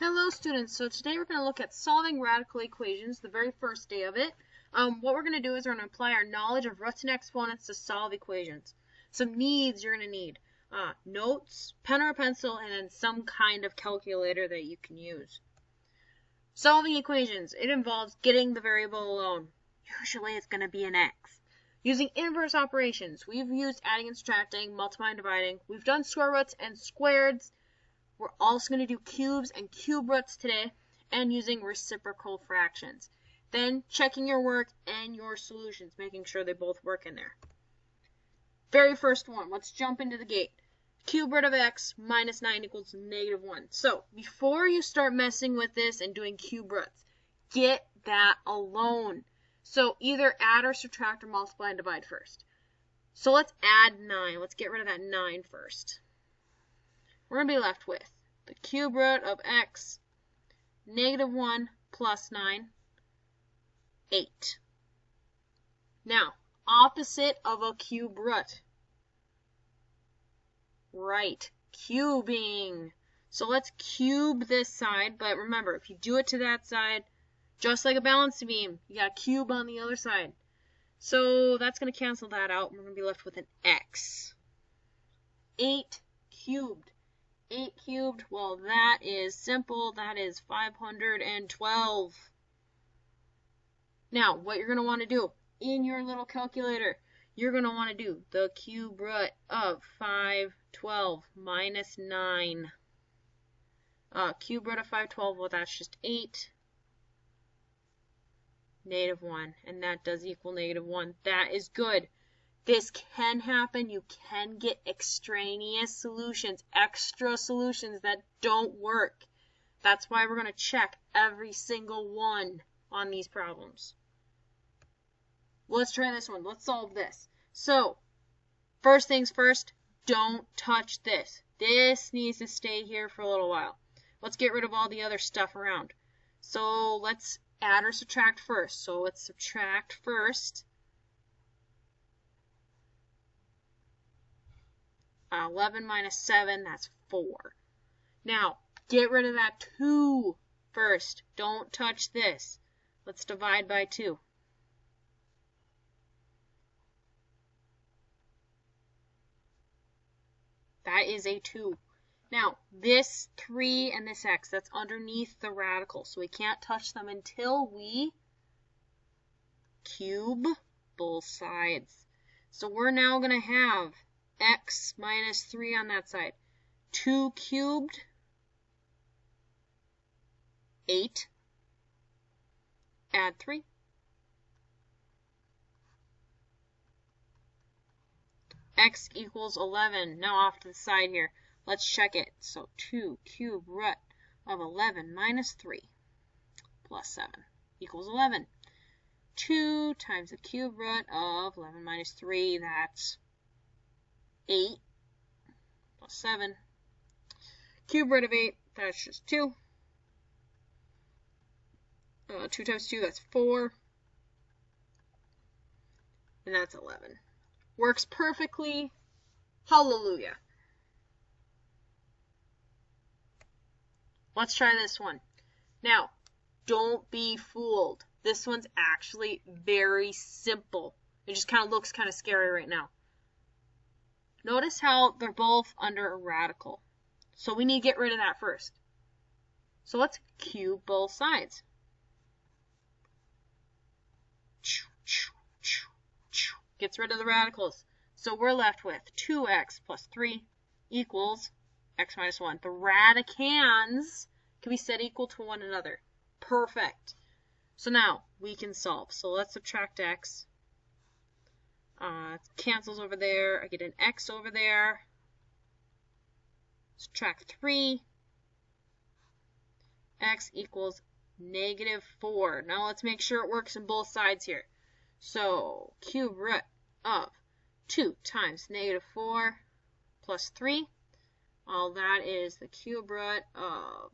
Hello students, so today we're going to look at solving radical equations, the very first day of it. What we're going to do is we're going to apply our knowledge of roots and exponents to solve equations. Some needs you're going to need, notes, pen or a pencil, and then some kind of calculator that you can use. Solving equations, it involves getting the variable alone. Usually it's going to be an x. Using inverse operations, we've used adding and subtracting, multiplying and dividing. We've done square roots and squareds. We're also going to do cubes and cube roots today, and using reciprocal fractions. Then checking your work and your solutions, making sure they both work in there. Very first one, let's jump into the gate. Cube root of x minus 9 equals -1. So before you start messing with this and doing cube roots, get that alone. So either add or subtract or multiply and divide first. So let's add 9. Let's get rid of that 9 first. We're going to be left with the cube root of x, -1 plus 9, 8. Now, opposite of a cube root. Right, cubing. So let's cube this side, but remember, if you do it to that side, just like a balance beam, you got a cube on the other side. So that's going to cancel that out, and we're going to be left with an x. 8 cubed. 8 cubed, well, that is simple. That is 512. Now, what you're going to want to do in your little calculator, you're going to want to do the cube root of 512 minus 9. Cube root of 512, well, that's just 8. -1, and that does equal -1. That is good. This can happen. You can get extraneous solutions, extra solutions that don't work. That's why we're going to check every single one on these problems. Let's try this one. Let's solve this. So, first things first, don't touch this. This needs to stay here for a little while. Let's get rid of all the other stuff around. So, let's add or subtract first. So, let's subtract first. 11 minus 7, that's 4. Now, get rid of that 2 first. Don't touch this. Let's divide by 2. That is a 2. Now, this 3 and this x, that's underneath the radical, so we can't touch them until we cube both sides. So we're now going to have x minus 3 on that side. 2 cubed, 8. Add 3. X equals 11. Now off to the side here. Let's check it. So 2 cube root of 11 minus 3 plus 7 equals 11. 2 times the cube root of 11 minus 3, that's 8 plus 7. Cube root of 8, that's just 2. 2 times 2, that's 4. And that's 11. Works perfectly. Hallelujah. Let's try this one. Now, don't be fooled. This one's actually very simple. It just kind of looks kind of scary right now. Notice how they're both under a radical. So we need to get rid of that first. So let's cube both sides. Gets rid of the radicals. So we're left with 2x plus 3 equals x minus 1. The radicands can be set equal to one another. Perfect. So now we can solve. So let's subtract x. It cancels over there. I get an x over there. Subtract 3. X equals -4. Now let's make sure it works on both sides here. So cube root of 2 times -4 plus 3. All that is the cube root of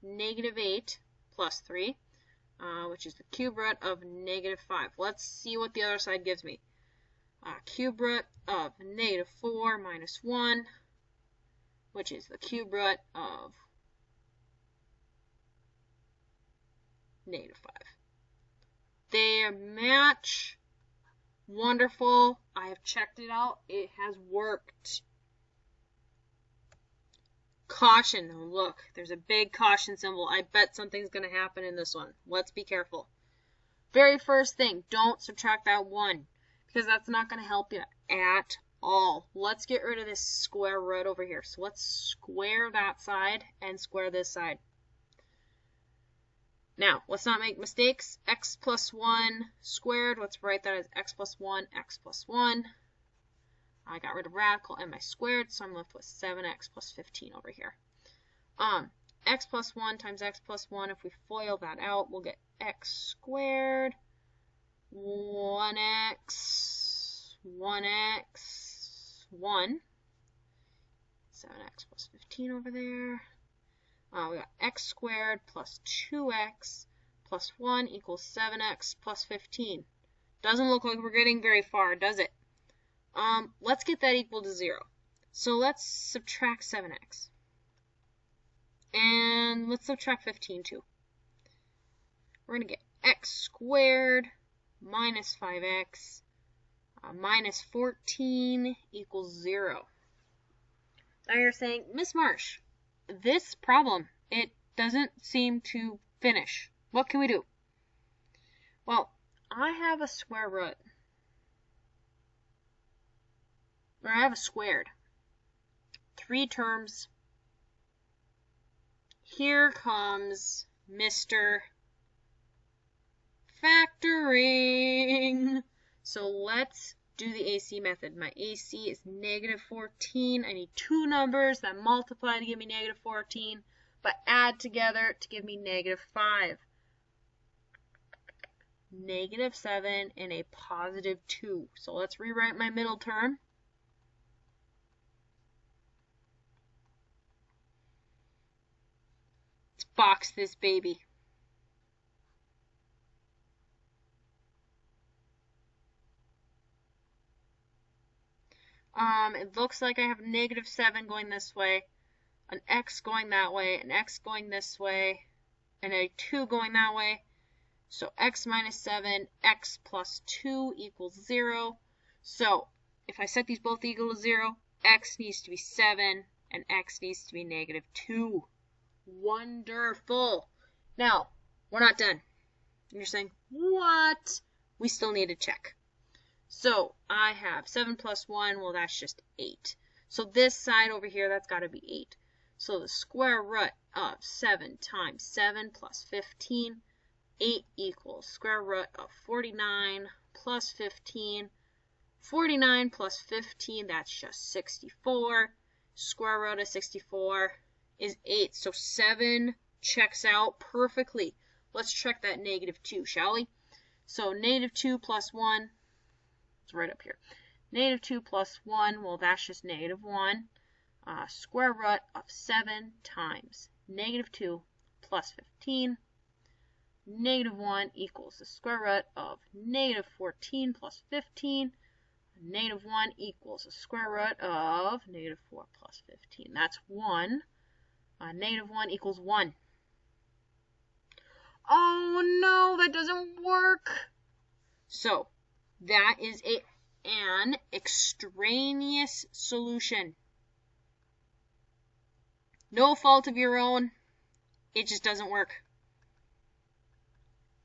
-8 plus 3, which is the cube root of -5. Let's see what the other side gives me. Cube root of -4 minus 1, which is the cube root of negative 5. They match. Wonderful. I have checked it out. It has worked. Caution. Look, there's a big caution symbol. I bet something's going to happen in this one. Let's be careful. Very first thing, don't subtract that 1 because that's not going to help you at all. Let's get rid of this square root over here. So let's square that side and square this side. Now, let's not make mistakes. X plus 1 squared. Let's write that as x plus 1, x plus 1. I got rid of radical and my squared, so I'm left with 7x plus 15 over here. X plus 1 times x plus 1, if we FOIL that out, we'll get x squared, 1x, 1x, 1. 7x plus 15 over there. We got x squared plus 2x plus 1 equals 7x plus 15. Doesn't look like we're getting very far, does it? Let's get that equal to 0. So let's subtract 7x. And let's subtract 15 too. We're going to get x squared minus 5x minus 14 equals 0. Now you're saying, Miss Marsh, this problem, it doesn't seem to finish. What can we do? Well, I have a square root. Or I have a squared. 3 terms. Here comes Mr. Factoring. So let's do the AC method. My AC is negative 14. I need 2 numbers that multiply to give me negative 14, but add together to give me negative 5. Negative 7 and a positive 2. So let's rewrite my middle term. Let's box this baby. It looks like I have negative 7 going this way, an x going that way, an x going this way, and a 2 going that way. So x minus 7, x plus 2 equals 0. So if I set these both equal to 0, x needs to be 7, and x needs to be negative 2. Wonderful. Now, we're not done. And you're saying, what? We still need to check. So I have 7 plus 1, well, that's just 8. So this side over here, that's got to be 8. So the square root of 7 times 7 plus 15, 8 equals square root of 49 plus 15. 49 plus 15, that's just 64. Square root of 64 is 8. So 7 checks out perfectly. Let's check that negative 2, shall we? So negative 2 plus 1. It's right up here. Negative 2 plus 1, well, that's just negative 1. Square root of 7 times negative 2 plus 15. Negative 1 equals the square root of negative 14 plus 15. Negative 1 equals the square root of negative 4 plus 15. That's 1. Negative 1 equals 1. Oh, no, that doesn't work. So, that is an extraneous solution. No fault of your own. It just doesn't work.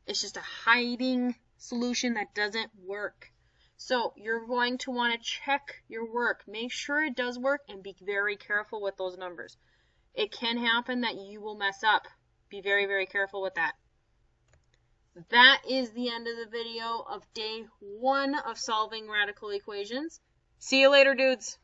It's just a hiding solution that doesn't work. So you're going to want to check your work. Make sure it does work and be very careful with those numbers. It can happen that you will mess up. Be very, very careful with that. That is the end of the video of day 1 of solving radical equations. See you later, dudes.